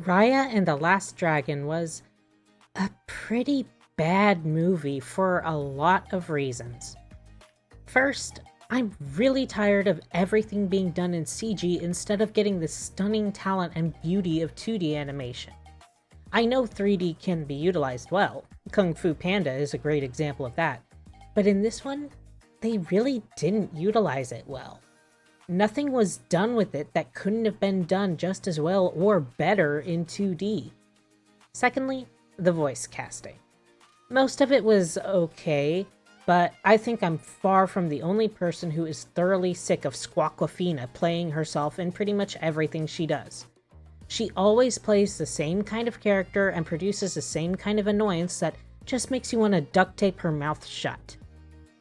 Raya and the Last Dragon was a pretty bad movie for a lot of reasons. First, I'm really tired of everything being done in CG instead of getting the stunning talent and beauty of 2D animation. I know 3D can be utilized well. Kung Fu Panda is a great example of that. But in this one, they really didn't utilize it well. Nothing was done with it that couldn't have been done just as well or better in 2D. Secondly, the voice casting. Most of it was okay, but I think I'm far from the only person who is thoroughly sick of Squawquafina playing herself in pretty much everything she does. She always plays the same kind of character and produces the same kind of annoyance that just makes you want to duct tape her mouth shut.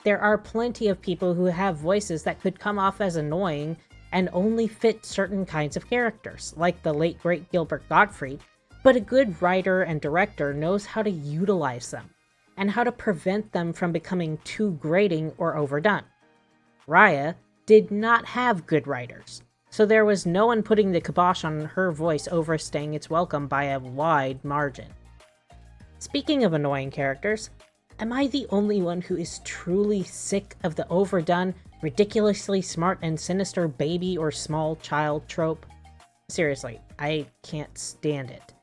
There are plenty of people who have voices that could come off as annoying and only fit certain kinds of characters, like the late great Gilbert Gottfried, but a good writer and director knows how to utilize them, and how to prevent them from becoming too grating or overdone. Raya did not have good writers, so there was no one putting the kibosh on her voice overstaying its welcome by a wide margin. Speaking of annoying characters, am I the only one who is truly sick of the overdone, ridiculously smart and sinister baby or small child trope? Seriously, I can't stand it.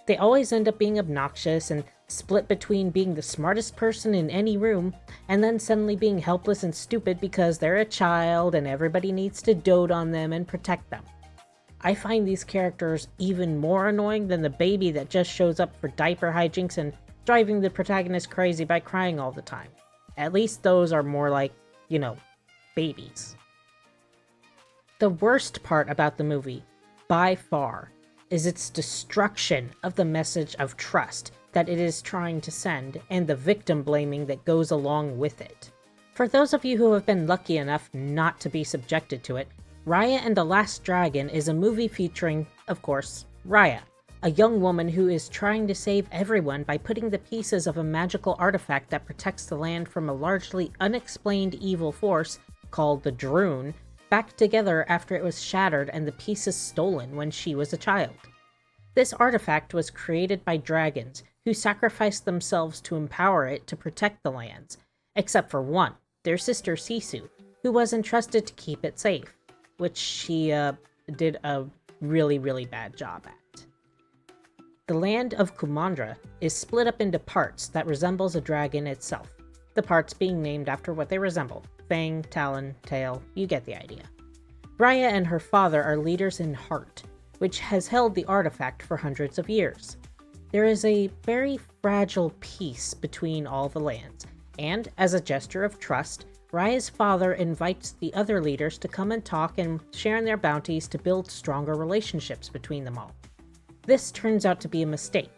They always end up being obnoxious and split between being the smartest person in any room and then suddenly being helpless and stupid because they're a child and everybody needs to dote on them and protect them. I find these characters even more annoying than the baby that just shows up for diaper hijinks and driving the protagonist crazy by crying all the time. At least those are more like, babies. The worst part about the movie, by far, is its destruction of the message of trust that it is trying to send and the victim blaming that goes along with it. For those of you who have been lucky enough not to be subjected to it, Raya and the Last Dragon is a movie featuring, of course, Raya, a young woman who is trying to save everyone by putting the pieces of a magical artifact that protects the land from a largely unexplained evil force called the Droon back together after it was shattered and the pieces stolen when she was a child. This artifact was created by dragons who sacrificed themselves to empower it to protect the lands, except for one, their sister Sisu, who was entrusted to keep it safe, which she did a really bad job at. The land of Kumandra is split up into parts that resembles a dragon itself, the parts being named after what they resemble: fang, talon, tail, you get the idea. Raya and her father are leaders in Heart, which has held the artifact for hundreds of years. There is a very fragile peace between all the lands, and as a gesture of trust, Raya's father invites the other leaders to come and talk and share in their bounties to build stronger relationships between them all. This turns out to be a mistake,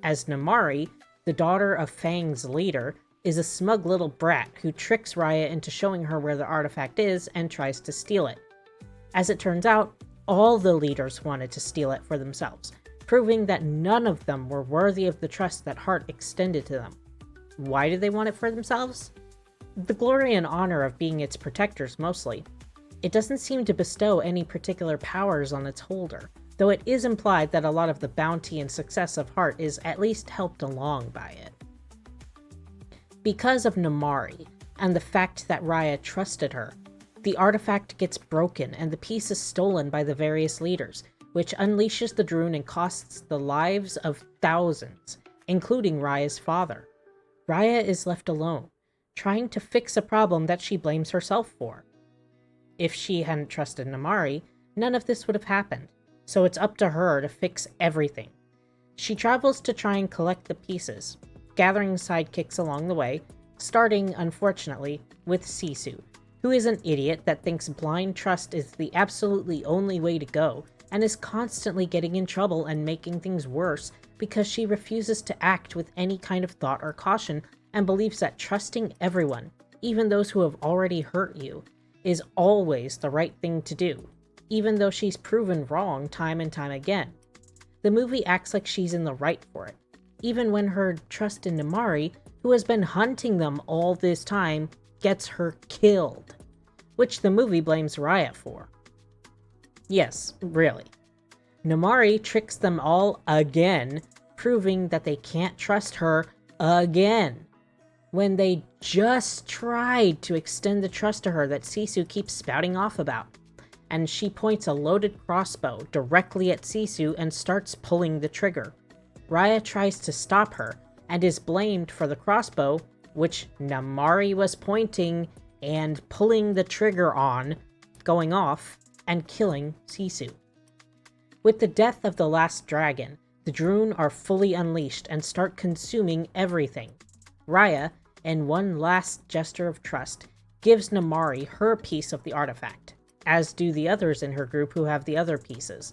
as Namari, the daughter of Fang's leader, is a smug little brat who tricks Raya into showing her where the artifact is and tries to steal it. As it turns out, all the leaders wanted to steal it for themselves, proving that none of them were worthy of the trust that Heart extended to them. Why did they want it for themselves? The glory and honor of being its protectors mostly. It doesn't seem to bestow any particular powers on its holder, though it is implied that a lot of the bounty and success of Heart is at least helped along by it. Because of Namari, and the fact that Raya trusted her, the artifact gets broken and the piece is stolen by the various leaders, which unleashes the Droon and costs the lives of thousands, including Raya's father. Raya is left alone, trying to fix a problem that she blames herself for. If she hadn't trusted Namari, none of this would have happened, so it's up to her to fix everything. She travels to try and collect the pieces, gathering sidekicks along the way, starting, unfortunately, with Sisu, who is an idiot that thinks blind trust is the absolutely only way to go, and is constantly getting in trouble and making things worse because she refuses to act with any kind of thought or caution and believes that trusting everyone, even those who have already hurt you, is always the right thing to do, even though she's proven wrong time and time again. The movie acts like she's in the right for it, even when her trust in Namari, who has been hunting them all this time, gets her killed, which the movie blames Raya for. Yes, really. Namari tricks them all again, proving that they can't trust her again. When they just tried to extend the trust to her that Sisu keeps spouting off about. And she points a loaded crossbow directly at Sisu and starts pulling the trigger. Raya tries to stop her and is blamed for the crossbow, which Namari was pointing and pulling the trigger on, going off, and killing Sisu. With the death of the last dragon, the Droon are fully unleashed and start consuming everything. Raya, in one last gesture of trust, gives Namari her piece of the artifact, as do the others in her group who have the other pieces.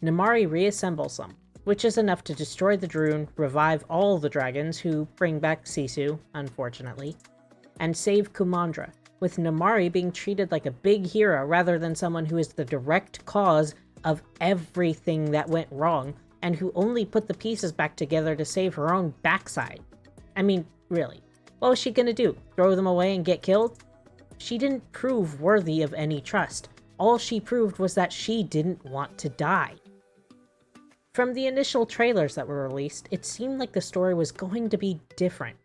Namari reassembles them, which is enough to destroy the Droon, revive all the dragons who bring back Sisu, unfortunately, and save Kumandra, with Namari being treated like a big hero rather than someone who is the direct cause of everything that went wrong and who only put the pieces back together to save her own backside. I mean, really, what was she gonna do? Throw them away and get killed? She didn't prove worthy of any trust. All she proved was that she didn't want to die. From the initial trailers that were released, it seemed like the story was going to be different.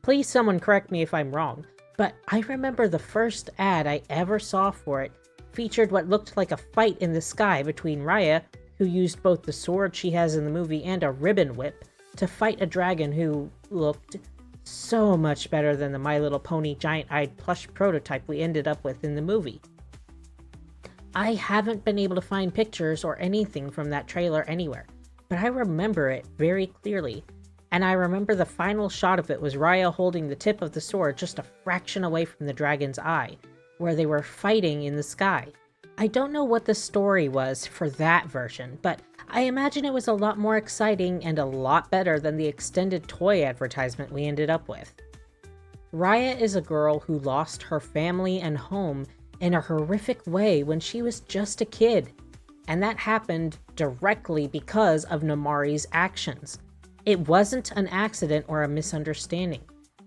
Please someone correct me if I'm wrong, but I remember the first ad I ever saw for it featured what looked like a fight in the sky between Raya, who used both the sword she has in the movie and a ribbon whip, to fight a dragon who looked so much better than the My Little Pony giant-eyed plush prototype we ended up with in the movie. I haven't been able to find pictures or anything from that trailer anywhere, but I remember it very clearly, and I remember the final shot of it was Raya holding the tip of the sword just a fraction away from the dragon's eye, where they were fighting in the sky. I don't know what the story was for that version, but I imagine it was a lot more exciting and a lot better than the extended toy advertisement we ended up with. Raya is a girl who lost her family and home in a horrific way when she was just a kid, and that happened directly because of Namari's actions. It wasn't an accident or a misunderstanding.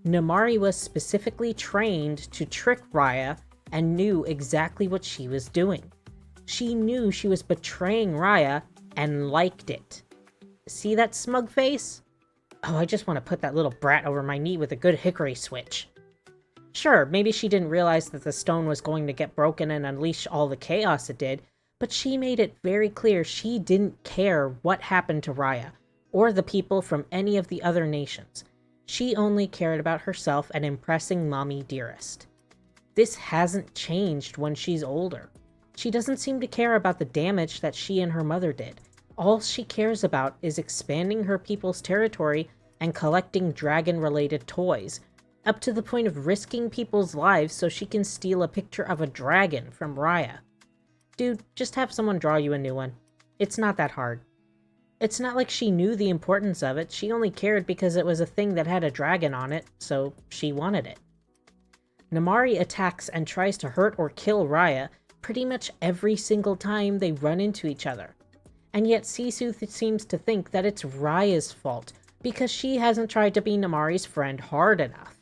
Namari was specifically trained to trick Raya and knew exactly what she was doing. She knew she was betraying Raya and liked it. See that smug face? Oh, I just want to put that little brat over my knee with a good hickory switch. Sure, maybe she didn't realize that the stone was going to get broken and unleash all the chaos it did, but she made it very clear she didn't care what happened to Raya, or the people from any of the other nations. She only cared about herself and impressing Mommy Dearest. This hasn't changed when she's older. She doesn't seem to care about the damage that she and her mother did. All she cares about is expanding her people's territory and collecting dragon-related toys, up to the point of risking people's lives so she can steal a picture of a dragon from Raya. Dude, just have someone draw you a new one. It's not that hard. It's not like she knew the importance of it, she only cared because it was a thing that had a dragon on it, so she wanted it. Namari attacks and tries to hurt or kill Raya pretty much every single time they run into each other. And yet Sisu seems to think that it's Raya's fault because she hasn't tried to be Namari's friend hard enough.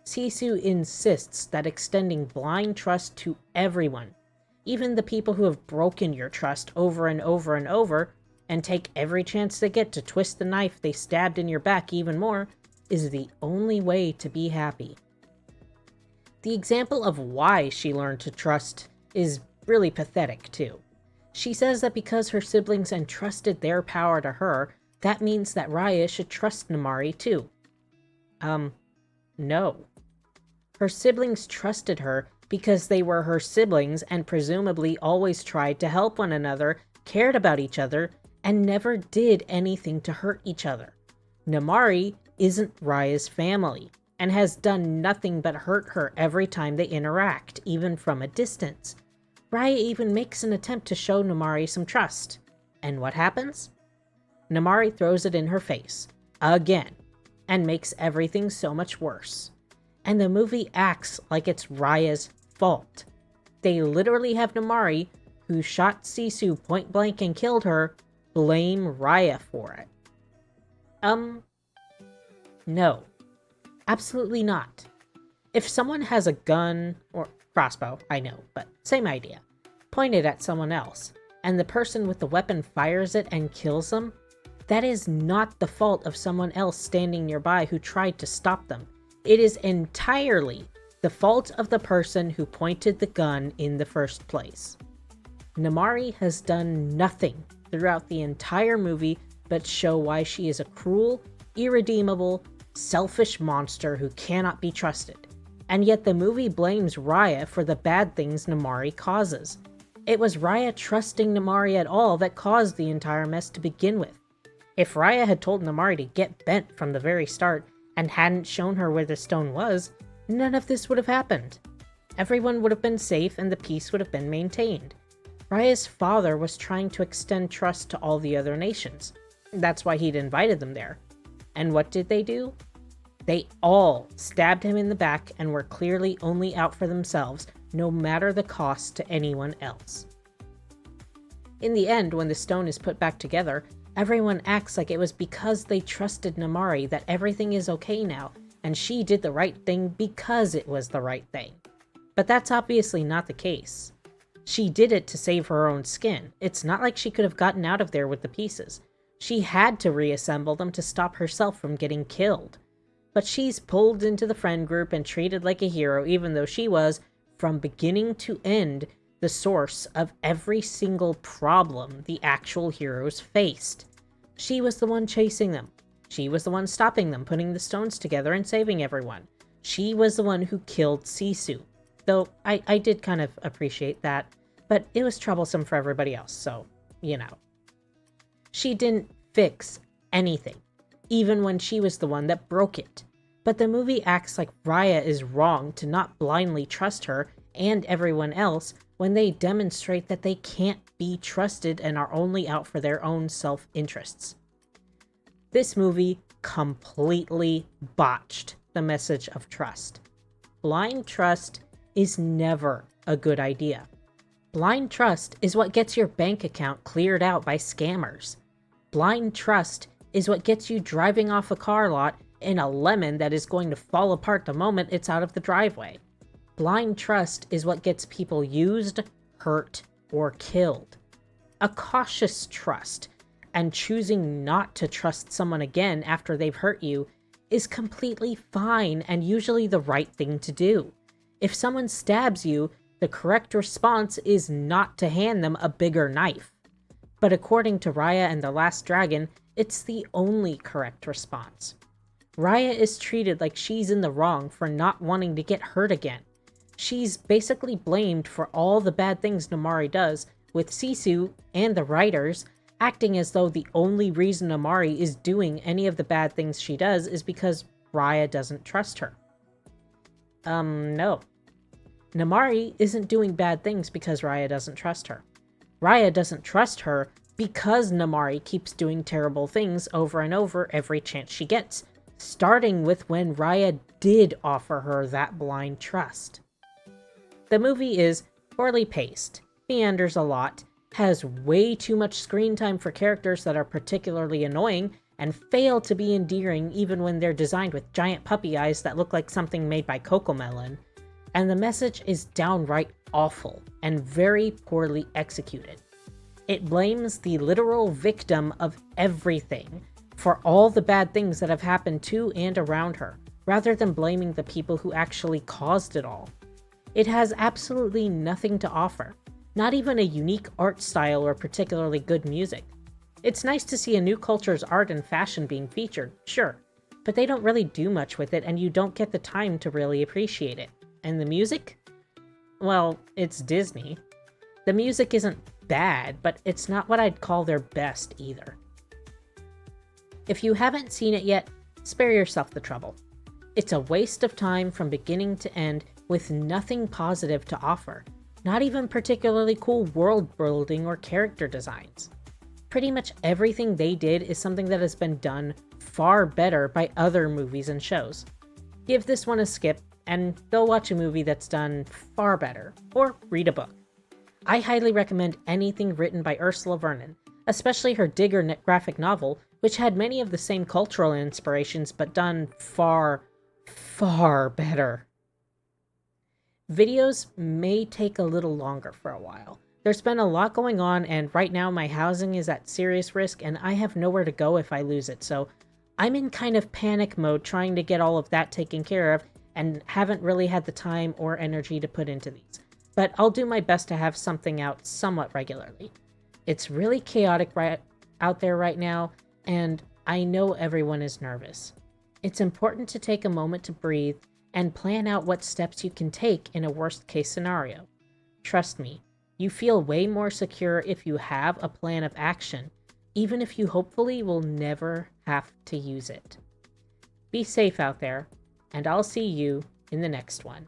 Sisu insists that extending blind trust to everyone, even the people who have broken your trust over and over and over, and take every chance they get to twist the knife they stabbed in your back even more, is the only way to be happy. The example of why she learned to trust is really pathetic too. She says that because her siblings entrusted their power to her, that means that Raya should trust Namari too. No. Her siblings trusted her because they were her siblings and presumably always tried to help one another, cared about each other, and never did anything to hurt each other. Namari isn't Raya's family, and has done nothing but hurt her every time they interact, even from a distance. Raya even makes an attempt to show Namari some trust. And what happens? Namari throws it in her face, again, and makes everything so much worse. And the movie acts like it's Raya's fault. They literally have Namari, who shot Sisu point blank and killed her, blame Raya for it. No. Absolutely not. If someone has a gun, or crossbow, I know, but same idea, pointed at someone else, and the person with the weapon fires it and kills them, that is not the fault of someone else standing nearby who tried to stop them. It is entirely the fault of the person who pointed the gun in the first place. Namaari has done nothing throughout the entire movie but show why she is a cruel, irredeemable, selfish monster who cannot be trusted. And yet the movie blames Raya for the bad things Namaari causes. It was Raya trusting Namaari at all that caused the entire mess to begin with. If Raya had told Namaari to get bent from the very start and hadn't shown her where the stone was, none of this would have happened. Everyone would have been safe and the peace would have been maintained. Raya's father was trying to extend trust to all the other nations. That's why he'd invited them there. And what did they do? They all stabbed him in the back and were clearly only out for themselves, no matter the cost to anyone else. In the end, when the stone is put back together, everyone acts like it was because they trusted Namaari that everything is okay now, and she did the right thing because it was the right thing. But that's obviously not the case. She did it to save her own skin. It's not like she could have gotten out of there with the pieces. She had to reassemble them to stop herself from getting killed. But she's pulled into the friend group and treated like a hero, even though she was, from beginning to end, the source of every single problem the actual heroes faced. She was the one chasing them. She was the one stopping them, putting the stones together and saving everyone. She was the one who killed Sisu. Though I did kind of appreciate that, but it was troublesome for everybody else, so, you know. She didn't fix anything, even when she was the one that broke it. But the movie acts like Raya is wrong to not blindly trust her and everyone else when they demonstrate that they can't be trusted and are only out for their own self-interests. This movie completely botched the message of trust. Blind trust is never a good idea. Blind trust is what gets your bank account cleared out by scammers. Blind trust is what gets you driving off a car lot in a lemon that is going to fall apart the moment it's out of the driveway. Blind trust is what gets people used, hurt, or killed. A cautious trust, and choosing not to trust someone again after they've hurt you, is completely fine and usually the right thing to do. If someone stabs you, the correct response is not to hand them a bigger knife. But according to Raya and the Last Dragon, it's the only correct response. Raya is treated like she's in the wrong for not wanting to get hurt again. She's basically blamed for all the bad things Namaari does, with Sisu and the writers acting as though the only reason Namaari is doing any of the bad things she does is because Raya doesn't trust her. No. Namaari isn't doing bad things because Raya doesn't trust her. Raya doesn't trust her because Namaari keeps doing terrible things over and over every chance she gets, starting with when Raya did offer her that blind trust. The movie is poorly paced, meanders a lot, has way too much screen time for characters that are particularly annoying, and fail to be endearing even when they're designed with giant puppy eyes that look like something made by Cocomelon. And the message is downright awful and very poorly executed. It blames the literal victim of everything for all the bad things that have happened to and around her, rather than blaming the people who actually caused it all. It has absolutely nothing to offer, not even a unique art style or particularly good music. It's nice to see a new culture's art and fashion being featured, sure, but they don't really do much with it and you don't get the time to really appreciate it. And the music? Well, it's Disney. The music isn't bad, but it's not what I'd call their best either. If you haven't seen it yet, spare yourself the trouble. It's a waste of time from beginning to end with nothing positive to offer, not even particularly cool world building or character designs. Pretty much everything they did is something that has been done far better by other movies and shows. Give this one a skip and go watch a movie that's done far better, or read a book. I highly recommend anything written by Ursula Vernon, especially her Digger graphic novel, which had many of the same cultural inspirations but done far, far better. Videos may take a little longer for a while, There's been a lot going on, and right now my housing is at serious risk, and I have nowhere to go if I lose it, so I'm in kind of panic mode trying to get all of that taken care of, and haven't really had the time or energy to put into these. But I'll do my best to have something out somewhat regularly. It's really chaotic right out there right now, and I know everyone is nervous. It's important to take a moment to breathe and plan out what steps you can take in a worst case scenario. Trust me, you feel way more secure if you have a plan of action, even if you hopefully will never have to use it. Be safe out there, and I'll see you in the next one.